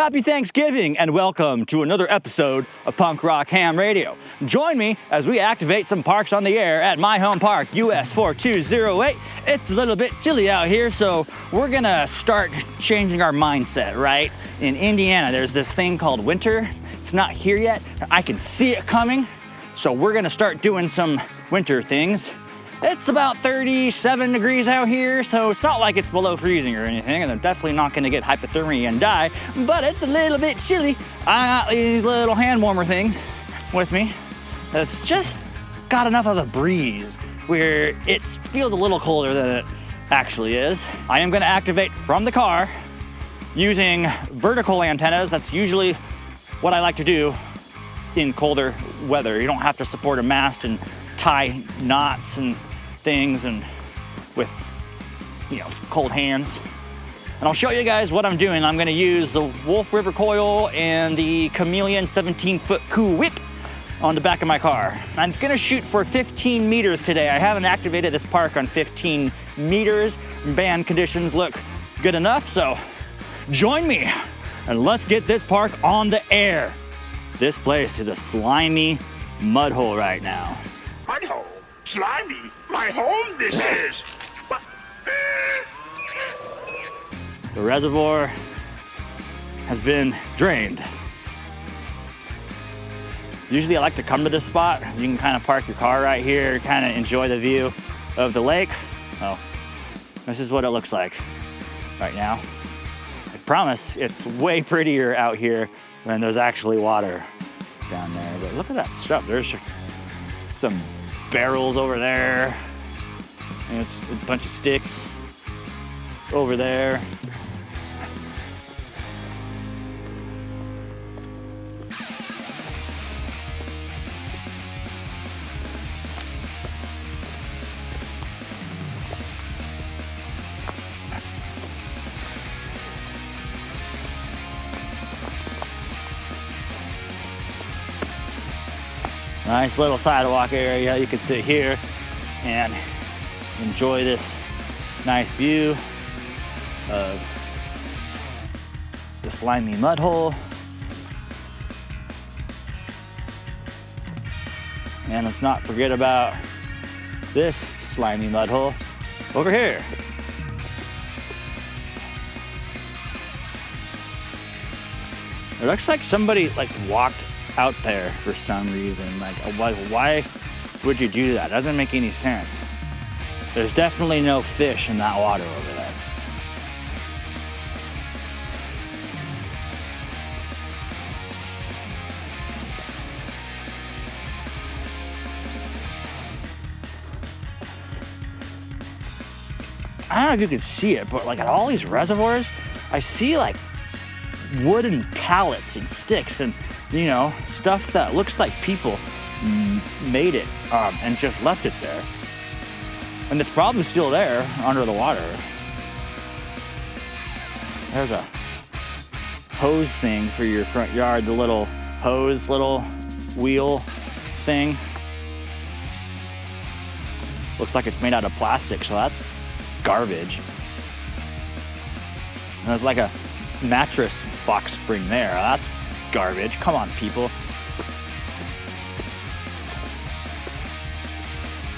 Happy Thanksgiving and welcome to another episode of Punk Rock Ham Radio. Join me as we activate some parks on the air at my home park, US 4208. It's a little bit chilly out here, so we're gonna start changing our mindset, right? In Indiana, there's this thing called winter. It's not here yet. I can see it coming, so we're gonna start doing some winter things. It's about 37 degrees out here, so it's not like it's below freezing or anything, and I'm definitely not gonna get hypothermia and die, but it's a little bit chilly. I got these little hand warmer things with me that's just got enough of a breeze where it feels a little colder than it actually is. I am gonna activate from the car using vertical antennas. That's usually what I like to do in colder weather. You don't have to support a mast and tie knots and things and with, cold hands. And I'll show you guys what I'm doing. I'm gonna use the Wolf River coil and the Chameleon 17-foot Cool Whip on the back of my car. I'm gonna shoot for 15 meters today. I haven't activated this park on 15 meters. Band conditions look good enough, so join me and let's get this park on the air. This place is a slimy mud hole right now. Mud hole? Slimy? My home this is! The reservoir has been drained. Usually I like to come to this spot. You can kind of park your car right here, kind of enjoy the view of the lake. Oh, this is what it looks like right now. I promise it's way prettier out here when there's actually water down there. But look at that stuff. There's some barrels over there, and it's a bunch of sticks over there. Nice little sidewalk area. You can sit here and enjoy this nice view of the slimy mud hole. And let's not forget about this slimy mud hole over here. It looks like somebody walked out there for some reason. Why would you do that? Doesn't make any sense. There's definitely no fish in that water over there. I don't know if you can see it, but at all these reservoirs, I see wooden pallets and sticks and stuff that looks like people made it and just left it there. And it's probably still there under the water. There's a hose thing for your front yard, the little hose, little wheel thing. Looks like it's made out of plastic, so that's garbage. And there's like a mattress box spring there. That's garbage. Come on, people.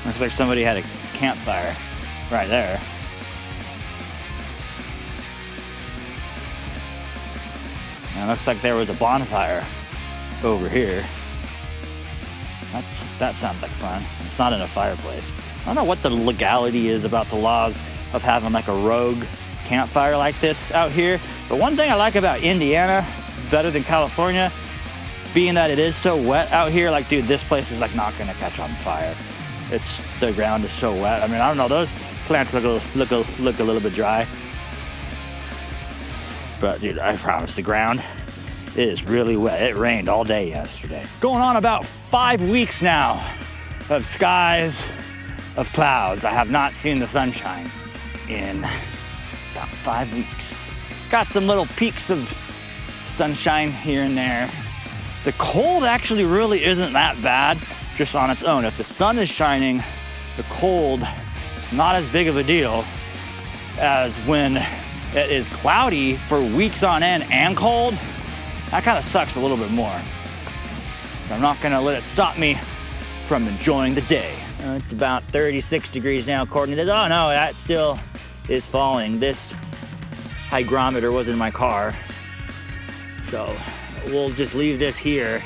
Looks like somebody had a campfire right there. And it looks like there was a bonfire over here. That sounds like fun. It's not in a fireplace. I don't know what the legality is about the laws of having a rogue campfire like this out here. But one thing I like about Indiana, better than California, being that it is so wet out here, dude, this place is not gonna catch on fire. The ground is so wet. I mean, I don't know, those plants look a little bit dry. But dude, I promise, the ground is really wet. It rained all day yesterday. Going on about 5 weeks now of skies of clouds. I have not seen the sunshine in about 5 weeks. Got some little peaks of sunshine here and there. The cold actually really isn't that bad just on its own. If the sun is shining, the cold is not as big of a deal as when it is cloudy for weeks on end and cold. That kind of sucks a little bit more. But I'm not gonna let it stop me from enjoying the day. It's about 36 degrees now according to this. Oh no, that still is falling. This hygrometer was in my car. So we'll just leave this here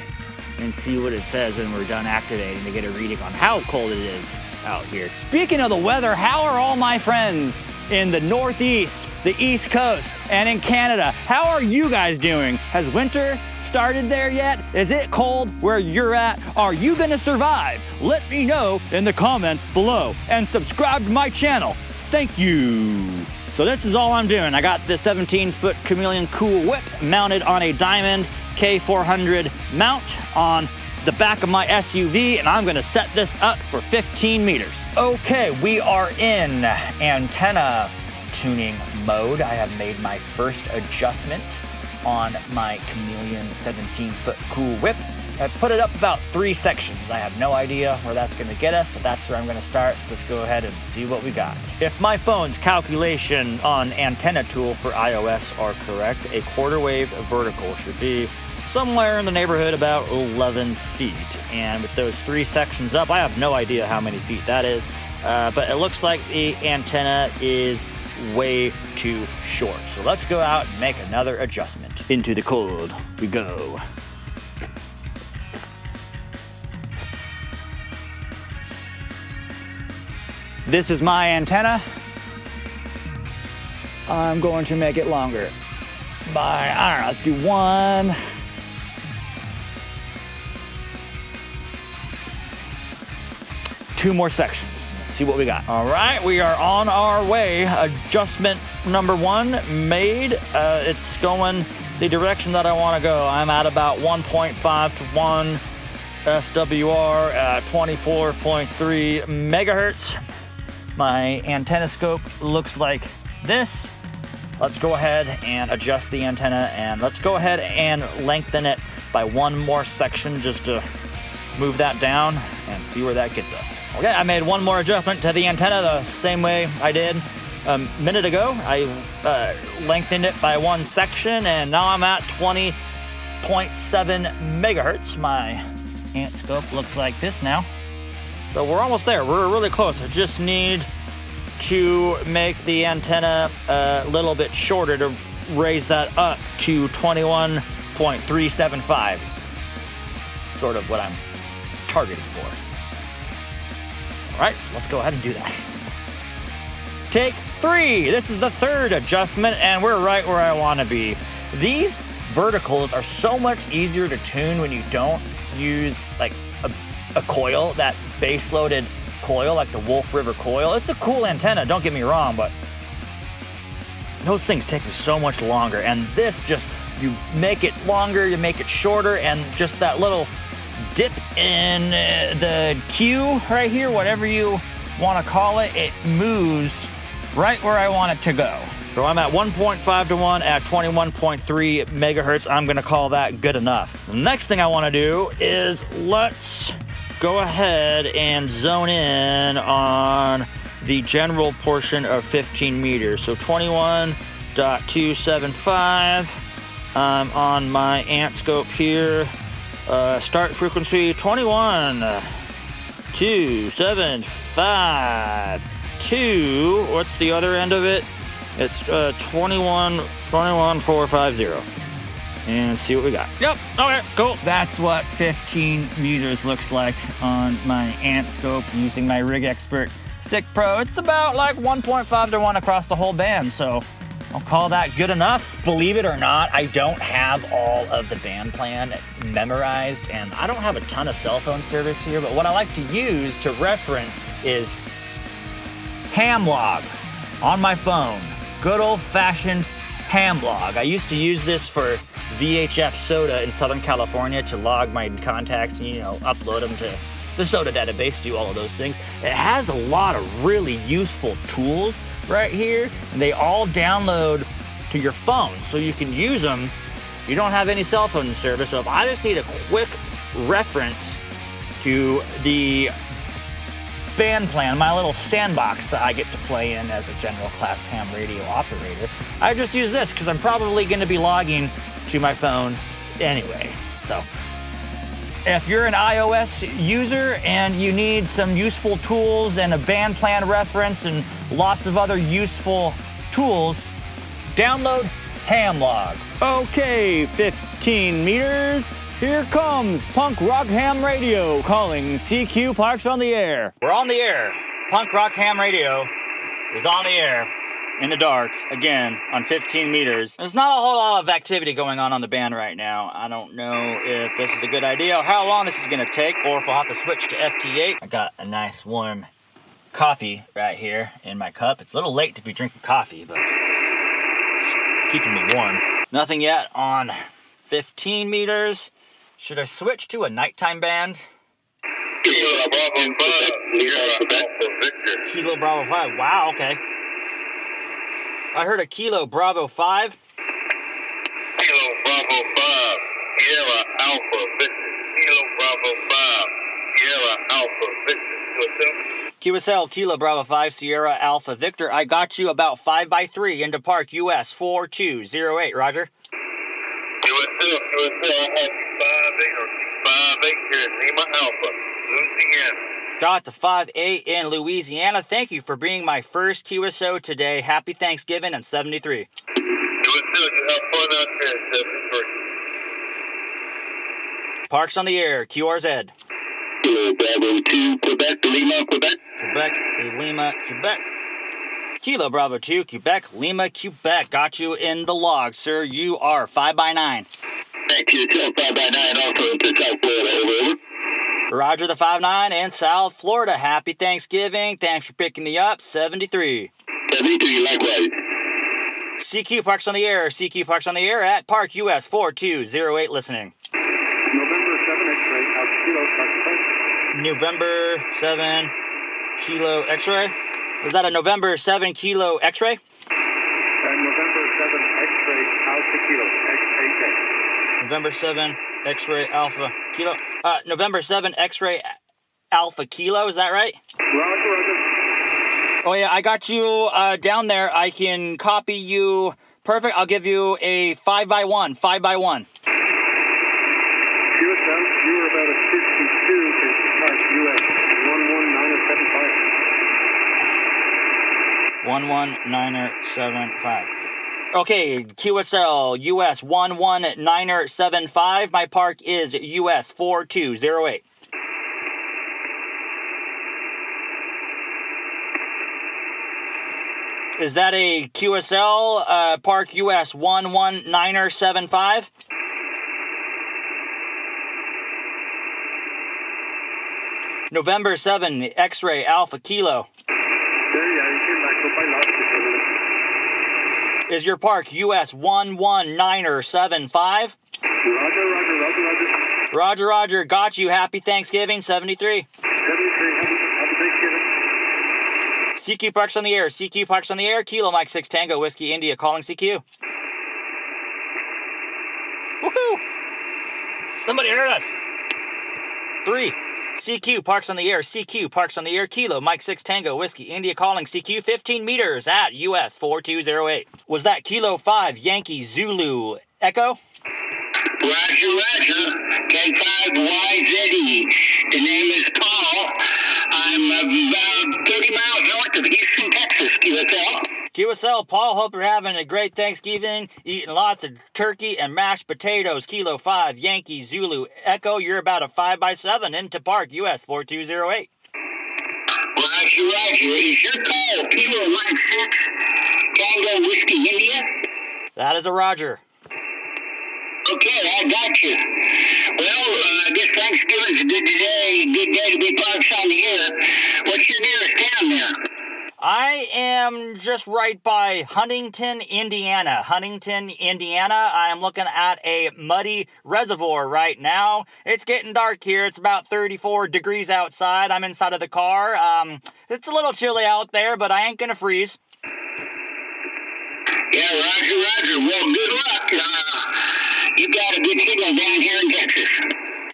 and see what it says when we're done activating to get a reading on how cold it is out here. Speaking of the weather, how are all my friends in the Northeast, the East Coast, and in Canada? How are you guys doing? Has winter started there yet? Is it cold where you're at? Are you gonna survive? Let me know in the comments below and subscribe to my channel. Thank you. So this is all I'm doing. I got the 17-foot Chameleon Cool Whip mounted on a Diamond K400 mount on the back of my SUV, and I'm gonna set this up for 15 meters. Okay, we are in antenna tuning mode. I have made my first adjustment on my Chameleon 17-foot Cool Whip. I put it up about 3 sections. I have no idea where that's gonna get us, but that's where I'm gonna start. So let's go ahead and see what we got. If my phone's calculation on antenna tool for iOS are correct, a quarter wave vertical should be somewhere in the neighborhood about 11 feet. And with those 3 sections up, I have no idea how many feet that is, but it looks like the antenna is way too short. So let's go out and make another adjustment. Into the cold we go. This is my antenna. I'm going to make it longer by, I don't know, let's do 1. Two more sections. Let's see what we got. All right, we are on our way. Adjustment number 1 made. It's going the direction that I want to go. I'm at about 1.5 to 1 SWR at 24.3 megahertz. My antenna scope looks like this. Let's go ahead and adjust the antenna, and let's go ahead and lengthen it by 1 more section just to move that down and see where that gets us. Okay, I made 1 more adjustment to the antenna the same way I did a minute ago. I lengthened it by 1 section, and now I'm at 20.7 megahertz. My ant scope looks like this now. So we're almost there. We're really close. I just need to make the antenna a little bit shorter to raise that up to 21.375 is sort of what I'm targeting for. All right, so let's go ahead and do that. Take 3. This is the 3rd adjustment, and we're right where I want to be. These verticals are so much easier to tune when you don't use like a coil, that base-loaded coil, like the Wolf River coil. It's a cool antenna, don't get me wrong, but those things take me so much longer. And this just, you make it longer, you make it shorter, and just that little dip in the Q right here, whatever you want to call it, it moves right where I want it to go. So I'm at 1.5 to 1 at 21.3 megahertz. I'm gonna call that good enough. The next thing I want to do is let's go ahead and zone in on the general portion of 15 meters. So 21.275 on my ant scope here. Start frequency 21.275 to, what's the other end of it? It's 21.450. And see what we got. Yep, okay, cool. That's what 15 meters looks like on my ant scope using my Rig Expert Stick Pro. It's about like 1.5 to 1 across the whole band, so I'll call that good enough. Believe it or not, I don't have all of the band plan memorized, and I don't have a ton of cell phone service here, but what I like to use to reference is Hamlog on my phone. Good old-fashioned Hamlog. I used to use this for VHF Soda in Southern California to log my contacts and, upload them to the Soda database, do all of those things. It has a lot of really useful tools right here, and they all download to your phone, so you can use them. You don't have any cell phone service, so if I just need a quick reference to the band plan, my little sandbox that I get to play in as a general class ham radio operator, I just use this because I'm probably going to be logging to my phone Anyway, so if you're an iOS user and you need some useful tools and a band plan reference and lots of other useful tools, download Hamlog. Okay, 15 meters. Here comes Punk Rock Ham Radio calling CQ Parks on the air. We're on the air. Punk Rock Ham Radio is on the air in the dark again on 15 meters. There's not a whole lot of activity going on the band right now. I don't know if this is a good idea or how long this is going to take or if I'll have to switch to FT8. I got a nice warm coffee right here in my cup. It's a little late to be drinking coffee, but it's keeping me warm. Nothing yet on 15 meters. Should I switch to a nighttime band? Kilo Bravo 5, Alpha Victor. Kilo Bravo 5. Wow, okay. I heard a Kilo Bravo 5. Kilo Bravo 5, Sierra Alpha Victor. Kilo Bravo 5, Sierra Alpha Victor. QSL, Kilo Bravo 5, Sierra Alpha Victor. I got you about 5x3 into Park US 4208. Roger. QSL, I have 5-8 here in Lima Alpha, Louisiana. Got the 5-8 in Louisiana. Thank you for being my first QSO today. Happy Thanksgiving and 73. QSL, you have fun out there in 73. Parks on the air, QRZ. Kilo Bravo 2, Quebec, Lima, Quebec. Quebec, Lima, Quebec. Kilo Bravo 2, Quebec, Lima, Quebec. Got you in the log, sir. You are 5x9. Thank you, QSL 5x9, also to South Florida, over. Roger the 5-9 in South Florida. Happy Thanksgiving. Thanks for picking me up. 73. 73, likewise. CQ Parks on the air. CQ Parks on the air at Park US 4208 listening. November 7 Kilo X-ray. November 7 Kilo X-ray? Was that a November 7 Kilo X-ray? November 7 X-ray Alpha Kilo X8X. November 7 X-ray Alpha Kilo. November 7 X-ray Alpha Kilo, is that right? Roger. Oh yeah, I got you down there. I can copy you. Perfect. I'll give you a 5x1. 5x1. QSL, you were about a 52 in Park US 11975. Okay, QSL US 11975. My park is US 4208. Is that a QSL Park US 11975? November 7 X-ray Alpha Kilo. Is your park US 11975? Roger. Roger. Got you. Happy Thanksgiving. 73. 73, happy Thanksgiving. CQ Parks on the air. CQ Parks on the air. Kilo Mike 6 Tango Whiskey India calling CQ. Woohoo! Somebody heard us. 3. CQ Parks on the air. CQ Parks on the air. Kilo Mike 6 Tango Whiskey India calling CQ 15 meters at US 4208. Was that Kilo 5 Yankee Zulu Echo? Roger. K5YZE. The name is Paul. I'm about 30 miles north of Houston, Texas, QSL. QSL, Paul, hope you're having a great Thanksgiving, eating lots of turkey and mashed potatoes. Kilo 5 Yankee Zulu Echo, you're about a 5x7 into Park, US 4208. Roger. Is your call Kilo Mike 6 Tango Whiskey India? That is a Roger. Okay, I got you. Well, I guess Thanksgiving's a good day to be parks on the air. What's your nearest town there? I am just right by Huntington, Indiana. I am looking at a muddy reservoir right now. It's getting dark here. It's about 34 degrees outside. I'm inside of the car. It's a little chilly out there, but I ain't gonna freeze. Yeah, Roger. Well, good luck. You got a good signal down here in Texas.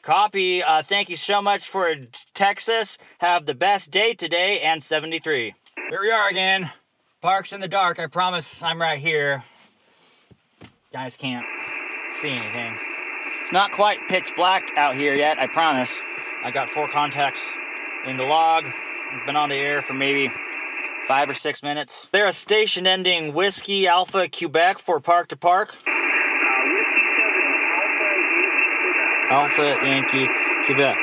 Copy. Thank you so much for Texas. Have the best day today and 73. Here we are again. Parks in the dark. I promise I'm right here. Guys can't see anything. It's not quite pitch black out here yet, I promise. I got 4 contacts in the log. It's been on the air for maybe 5 or 6 minutes. They're a station ending Whiskey Alpha Quebec for Park to Park. Alpha Yankee Quebec.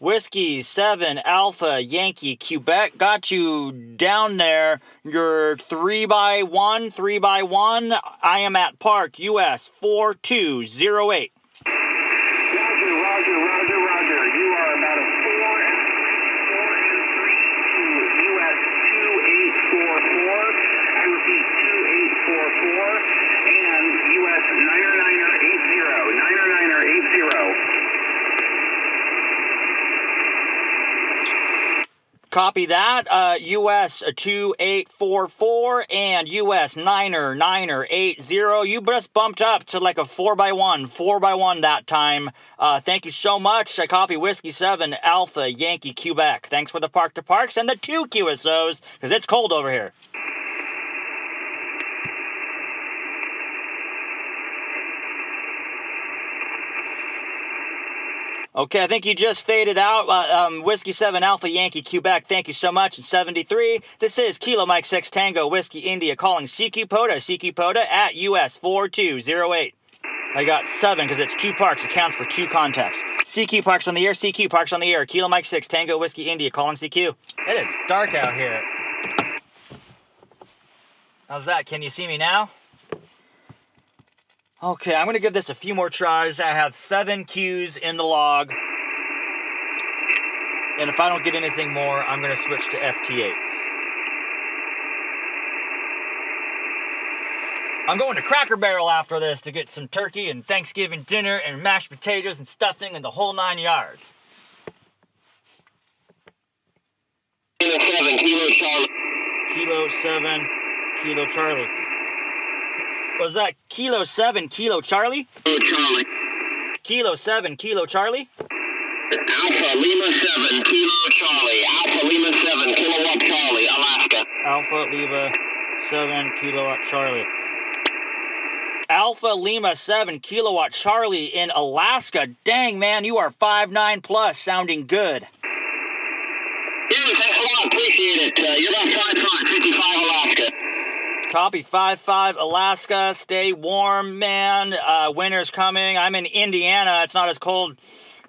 Whiskey 7 Alpha Yankee Quebec. Got you down there. You're 3x1, 3x1. I am at Park US 4208. Roger. You are about a 4 and 3 to US 2844. I repeat, 2844. And US 99980. Copy that. US 2844 and US 99980. You just bumped up to like a 4x1 that time. Thank you so much. I copy Whiskey 7 Alpha Yankee Quebec. Thanks for the Park to Parks and the 2 QSOs, because it's cold over here. Okay, I think you just faded out. Whiskey 7 Alpha Yankee Quebec, thank you so much. In 73, this is Kilo Mike 6 Tango Whiskey India calling CQ POTA at US 4208. I got 7 because it's 2 parks. It counts for 2 contacts. CQ Parks on the air, CQ Parks on the air. Kilo Mike 6 Tango Whiskey India calling CQ. It is dark out here. How's that? Can you see me now? Okay, I'm going to give this a few more tries. I have 7 Qs in the log. And if I don't get anything more, I'm going to switch to FT8. I'm going to Cracker Barrel after this to get some turkey and Thanksgiving dinner and mashed potatoes and stuffing and the whole 9 yards. Kilo 7, Kilo Charlie. Kilo 7, Kilo Charlie. Was that Kilo 7, Kilo Charlie? Kilo Charlie. Kilo 7, Kilo Charlie? Alpha Lima 7, Kilo Charlie. Alpha Lima 7, Kilowatt Charlie, Alaska. Alpha Lima 7, Kilowatt Charlie. Alpha Lima 7, Kilowatt Charlie in Alaska. Dang, man, you are 5'9 plus, sounding good. Dude, thanks a lot, appreciate it. You're about 5'5", 55 Alaska. Copy 5'5 Alaska. Stay warm, man. Winter's coming. I'm in Indiana. It's not as cold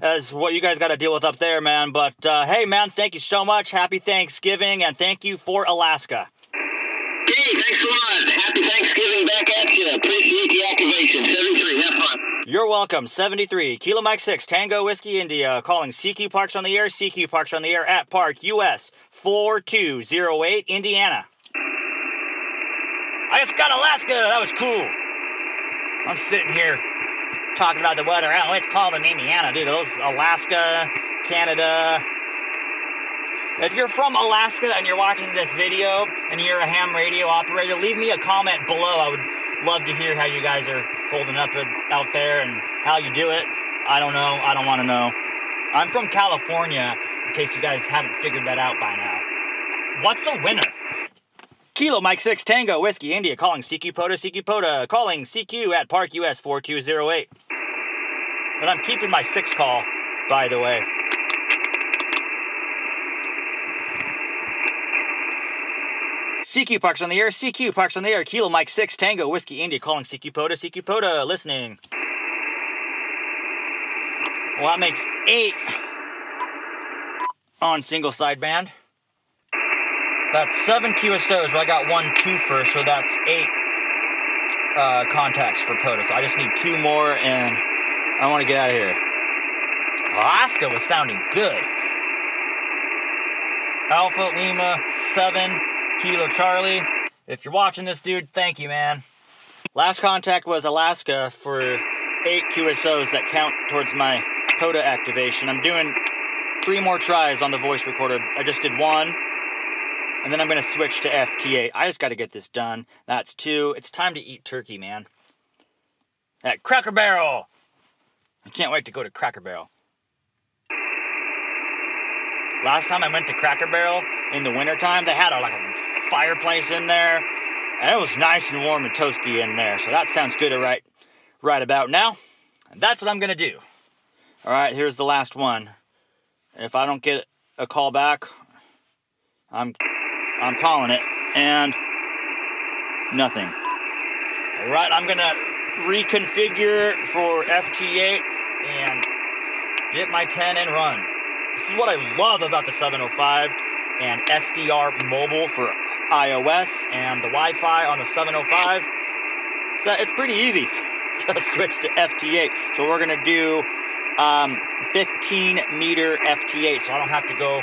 as what you guys got to deal with up there, man. But hey, man, thank you so much. Happy Thanksgiving, and thank you for Alaska. Hey, thanks a lot. Happy Thanksgiving back at you. Appreciate the activation. 73, have fun. You're welcome. 73. Kilo Mike 6, Tango Whiskey India, calling CQ Parks on the air, CQ Parks on the air at Park US 4208, Indiana. I just got Alaska. That was cool. I'm sitting here talking about the weather. Oh, it's cold in Indiana, dude. Those Alaska, Canada. If you're from Alaska and you're watching this video and you're a ham radio operator, leave me a comment below. I would love to hear how you guys are holding up out there and how you do it. I don't know. I don't want to know. I'm from California, in case you guys haven't figured that out by now. What's a winner? Kilo Mike 6 Tango Whiskey India calling CQ POTA, calling CQ at Park US 4208. And I'm keeping my 6 call, by the way. CQ Parks on the air, CQ Parks on the air, Kilo Mike 6 Tango Whiskey India calling CQ POTA, listening. Well, that makes 8 on single sideband. That's 7 QSOs, but I got 1 twofer, so that's 8 contacts for POTA. So I just need 2 more, and I want to get out of here. Alaska was sounding good. Alpha Lima 7 Kilo Charlie. If you're watching this, dude, thank you, man. Last contact was Alaska for 8 QSOs that count towards my POTA activation. I'm doing 3 more tries on the voice recorder. I just did 1. And then I'm going to switch to FT8. I just got to get this done. That's 2. It's time to eat turkey, man. At Cracker Barrel. I can't wait to go to Cracker Barrel. Last time I went to Cracker Barrel in the wintertime, they had a fireplace in there. And it was nice and warm and toasty in there. So that sounds good, right right about now. And that's what I'm gonna do. All right, here's the last one. If I don't get a call back, I'm calling it, and nothing. All right, I'm gonna reconfigure for FT8 and get my 10 and run. This is what I love about the 705 and SDR mobile for iOS and the Wi-Fi on the 705. So it's pretty easy to switch to FT8. So we're gonna do 15 meter FT8, so I don't have to go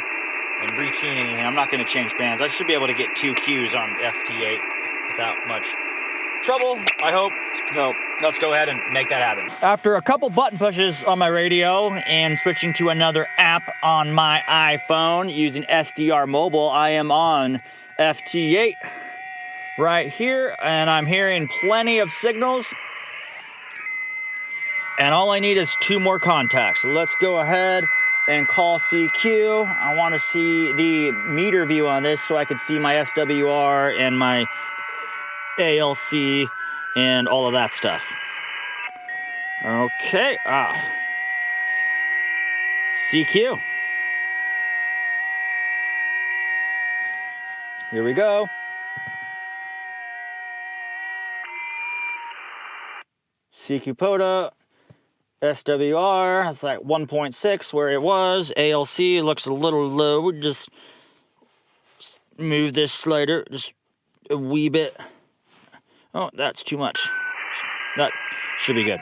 and retune anything. I'm not gonna change bands. I should be able to get 2 Qs on FT8 without much trouble, I hope. So let's go ahead and make that happen. After a couple button pushes on my radio and switching to another app on my iPhone using SDR mobile, I am on FT8 right here, and I'm hearing plenty of signals. And all I need is 2 more contacts. So let's go ahead and call CQ. I want to see the meter view on this so I can see my SWR and my ALC and all of that stuff. Okay. CQ. Here we go. CQ POTA. SWR, it's like 1.6 where it was. ALC looks a little low. Just move this slider just a wee bit. Oh, that's too much. That should be good.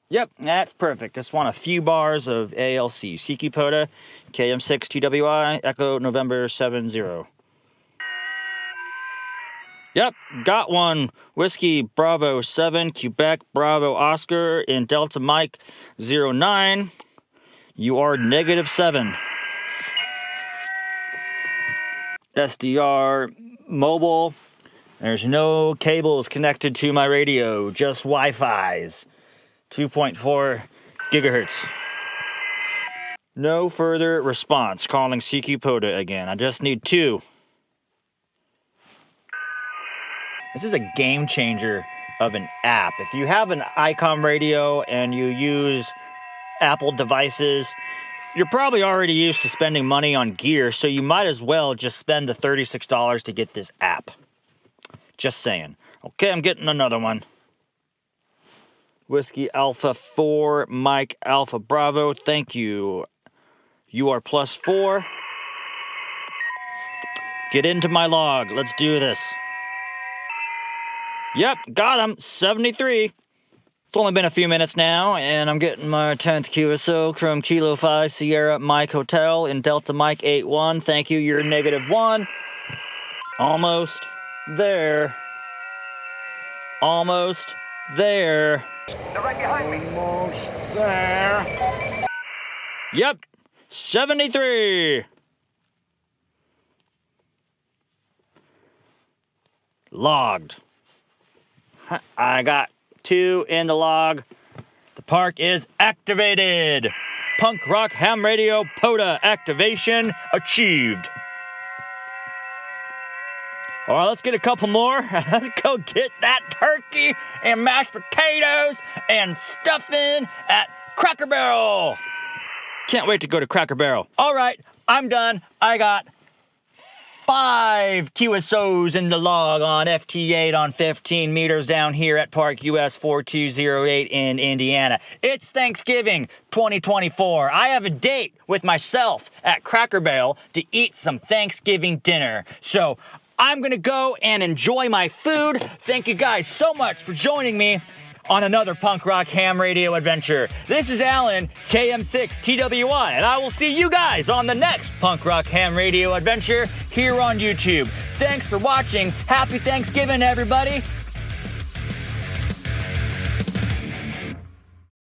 Yep, that's perfect. Just want a few bars of ALC. CQ POTA, KM6 TWI, Echo November 70. Yep, got one. Whiskey Bravo 7, Quebec Bravo Oscar in Delta Mike 09. You are -7. SDR mobile. There's no cables connected to my radio, just Wi-Fi's. 2.4 gigahertz. No further response. Calling CQ POTA again. I just need 2. This is a game changer of an app. If you have an ICOM radio and you use Apple devices, you're probably already used to spending money on gear, so you might as well just spend the $36 to get this app. Just saying. Okay, I'm getting another one. Whiskey Alpha 4, Mike Alpha Bravo, thank you. You are +4. Get into my log. Let's do this. Yep, got him. 73. It's only been a few minutes now, and I'm getting my 10th QSO from Kilo 5 Sierra Mike Hotel in Delta Mike 81. Thank you. You're -1. Almost there. Almost there. They're right behind me. Almost there. Yep, 73. Logged. I got 2 in the log. The park is activated. Punk Rock Ham Radio POTA activation achieved. All right, let's get a couple more. Let's go get that turkey and mashed potatoes and stuffing at Cracker Barrel. Can't wait to go to Cracker Barrel. All right, I'm done. I got 5 QSOs in the log on FT8 on 15 meters down here at Park US 4208 in Indiana. It's Thanksgiving 2024. I have a date with myself at Cracker Barrel to eat some Thanksgiving dinner. So I'm gonna go and enjoy my food. Thank you guys so much for joining me on another Punk Rock Ham Radio adventure. This is Alan, KM6 TWI, and I will see you guys on the next Punk Rock Ham Radio adventure here on YouTube. Thanks for watching. Happy Thanksgiving, everybody.